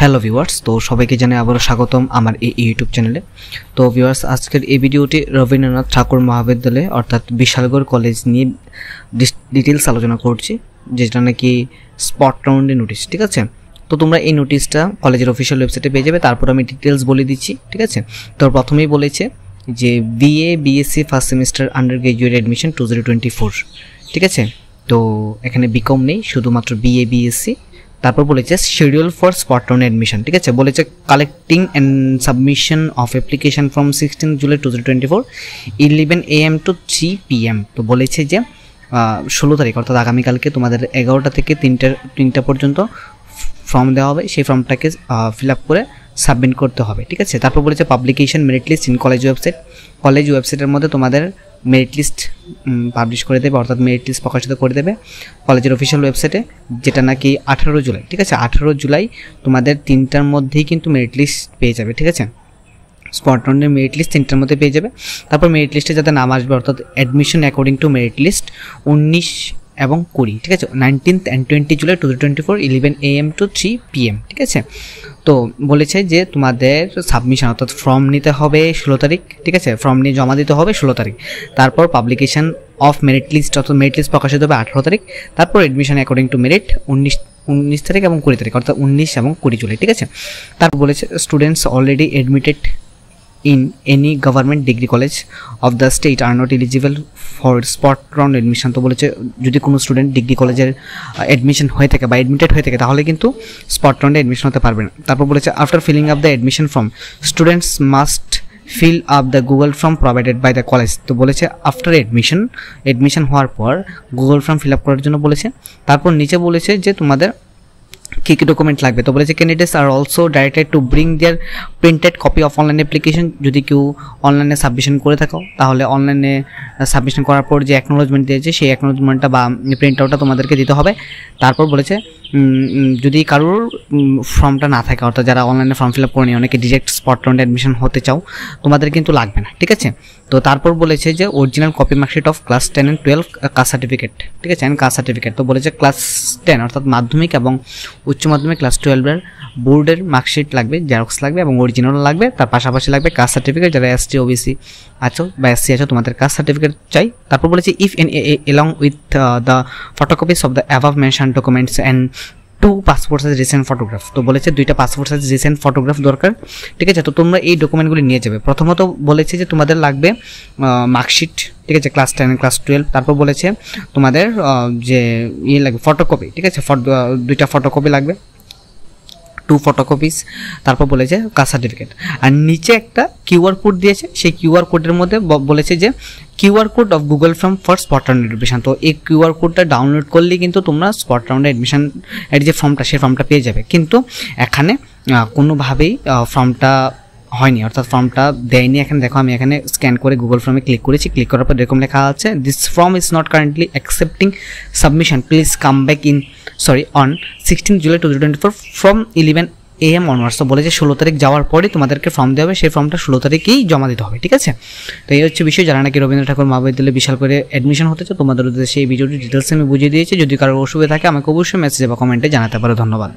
Hello viewers, তো সবাইকে জানাই আবারও স্বাগতম আমার এই ইউটিউব চ্যানেলে। তো ভিউয়ার্স, আজকের এই ভিডিওটি রবীন্দ্রনাথ ঠাকুর মহাবিদ্যালয় অর্থাৎ বিশালগড় কলেজ নিয়ে ডিটেলস আলোচনা করছি, যেটা নাকি স্পট রাউন্ডের নোটিশ। ঠিক আছে, তো তোমরা এই নোটিশটা কলেজের অফিসিয়াল ওয়েবসাইটে পেয়ে যাবে। তারপর আমি ডিটেলস বলে দিচ্ছি। ঠিক আছে, তো প্রথমেই বলেছে যে BA BSc first semester under graduate admission 2024। ঠিক আছে, তো এখানে বিকম নেই, শুধুমাত্র বিএ বিএসসি। তারপর বলেছে schedule for spot round admission. ঠিক আছে, বলেছে collecting and submission of application from 16 July 2024 11 AM to 3 PM। তো বলেছে যে 16 তারিখ অর্থাৎ আগামীকালকে তোমাদের 11টা থেকে 3টা পর্যন্ত ফর্ম দেওয়া হবে। সেই ফর্মটাকে ফিল আপ করে সাবমিট করতে হবে। ঠিক আছে, তারপর বলেছে publication merit list in college website. College ওয়েবসাইটের মধ্যে তোমাদের মেরিট লিস্ট পাবলিশ করে দেবে, অর্থাৎ মেরিট লিস্ট প্রকাশিত করে দেবে কলেজের অফিসিয়াল ওয়েবসাইটে, যেটা নাকি 18 জুলাই। ঠিক আছে, 18 জুলাই তোমাদের 3টার মধ্যেই কিন্তু মেরিট লিস্ট পেয়ে যাবে। ঠিক আছে, স্পট রাউন্ডের মেরিট লিস্ট 3টার মধ্যে পেয়ে যাবে। তারপর মেরিট লিস্টে যাতে নাম আসবে, অর্থাৎ admission according to merit list 19 এবং 20। ঠিক আছে, 19th and 20 July 2024 11 AM to 3 PM। ঠিক আছে, তো বলেছে যে তোমাদের সাবমিশন অর্থাৎ ফর্ম নিতে হবে 16 তারিখ। ঠিক আছে, ফর্ম নিয়ে জমা দিতে হবে 16 তারিখ। তারপর পাবলিকেশন অফ মেরিট লিস্ট অর্থাৎ মেরিট লিস্ট প্রকাশিত হবে 18 তারিখ। তারপর অ্যাডমিশন অ্যাকর্ডিং টু মেরিট 19 তারিখ এবং 20 তারিখ, অর্থাৎ 19 এবং 20 জুলাই। ঠিক আছে, তারপর বলেছে students already admitted in any government degree college of the state are not eligible for spot round admission। তো বলেছে যদি কোনো স্টুডেন্ট ডিগ্রি কলেজের অ্যাডমিশন হয়ে থাকে বা অ্যাডমিটেড হয়ে থাকে তাহলে কিন্তু স্পট রাউন্ডে অ্যাডমিশন হতে পারবে না। তারপর বলেছে after filling up the admission form students must fill up the Google form provided by the college. তো বলেছে আফটার অ্যাডমিশন হওয়ার পর গুগল ফর্ম ফিল আপ করার জন্য বলেছে। তারপর নিচে বলেছে যে তোমাদের কী কী ডকুমেন্ট লাগবে। তো বলেছে candidates are also directed to bring their printed copy of online application. যদি কেউ অনলাইনে সাবমিশন করে থাকো তাহলে অনলাইনে সাবমিশন করার পর যে অ্যাকনোলজমেন্ট দিয়েছে সেই অ্যাকনোলজমেন্টটা বা প্রিন্ট আউটটা তোমাদেরকে দিতে হবে। তারপর বলেছে যদি কারোর ফর্মটা না থাকে, অর্থাৎ যারা অনলাইনে ফর্ম ফিল আপ করেনি, অনেকে ডিরেক্ট স্পট রাউন্ড অ্যাডমিশন হতে চাও, তোমাদের কিন্তু লাগবে না। ঠিক আছে, তো তারপর বলেছে যে original copy marksheet of class 10 and 12 caste certificate. ঠিক আছে, অ্যান্ড কাস্ট সার্টিফিকেট। তো বলেছে ক্লাস 10 অর্থাৎ মাধ্যমিক এবং উচ্চ মাধ্যমিক ক্লাস 12-এর বোর্ডের মার্কশিট লাগবে, জেরক্স লাগবে এবং অরিজিনাল লাগবে। তার পাশাপাশি লাগবে কাস্ট সার্টিফিকেট। যারা ST OBC আছো বা SC আছো তোমাদের কাস্ট সার্টিফিকেট চাই। তারপর বলেছে if N along with the photocopies of the above mention documents and 2 passport size recent photograph. তো বলেছে 2টা পাসপোর্ট সাইজ রিসেন্ট ফটোগ্রাফ দরকার। ঠিক আছে, তো তোমরা এই ডকুমেন্টগুলি নিয়ে যাবে। প্রথমত বলেছে যে তোমাদের লাগবে মার্কশিট। ঠিক আছে, ক্লাস 10 ক্লাস 12। তারপর বলেছে তোমাদের যে লাগবে ফটোকপি। ঠিক আছে, 2টা ফটোকপি লাগবে, 2 ফটোকপিস। তারপর বলেছে কাস্ট সার্টিফিকেট। আর নিচে একটা QR কোড দিয়েছে, সেই QR কোডের মধ্যে বলেছে যে QR code of Google form for spot round admission. তো এই QR কোডটা ডাউনলোড করলেই কিন্তু তোমরা স্পট রাউন্ড অ্যাডমিশন এর যে ফর্মটা সেই ফর্মটা পেয়ে যাবে। কিন্তু এখানে কোনোভাবেই ফর্মটা হয়নি, অর্থাৎ ফর্মটা দেয়নি। এখানে দেখো, আমি এখানে স্ক্যান করে গুগল ফর্মে ক্লিক করেছি। ক্লিক করার পর এরকম লেখা আছে this form is not currently accepting submission, please come back on 16 July 2024 from 11 AM onwards. তো বলেছে 16 তারিখ যাওয়ার পরে তোমাদেরকে ফর্ম দেওয়া হবে, সেই ফর্মটা 16 তারিখেই জমা দিতে হবে। ঠিক আছে, তো এই হচ্ছে বিষয়। যারা নাকি রবীন্দ্রনাথ ঠাকুর মহাবিদ্যালয়ে বিশাল করে অ্যাডমিশন হতে চাও তোমাদের উদ্দেশ্যে এই ভিডিওটি ডিটেলস আমি বুঝিয়ে দিয়েছি। যদি কারোর অসুবিধা থাকে আমাকে অবশ্যই মেসেজে বা কমেন্টে জানাতে পারো। ধন্যবাদ।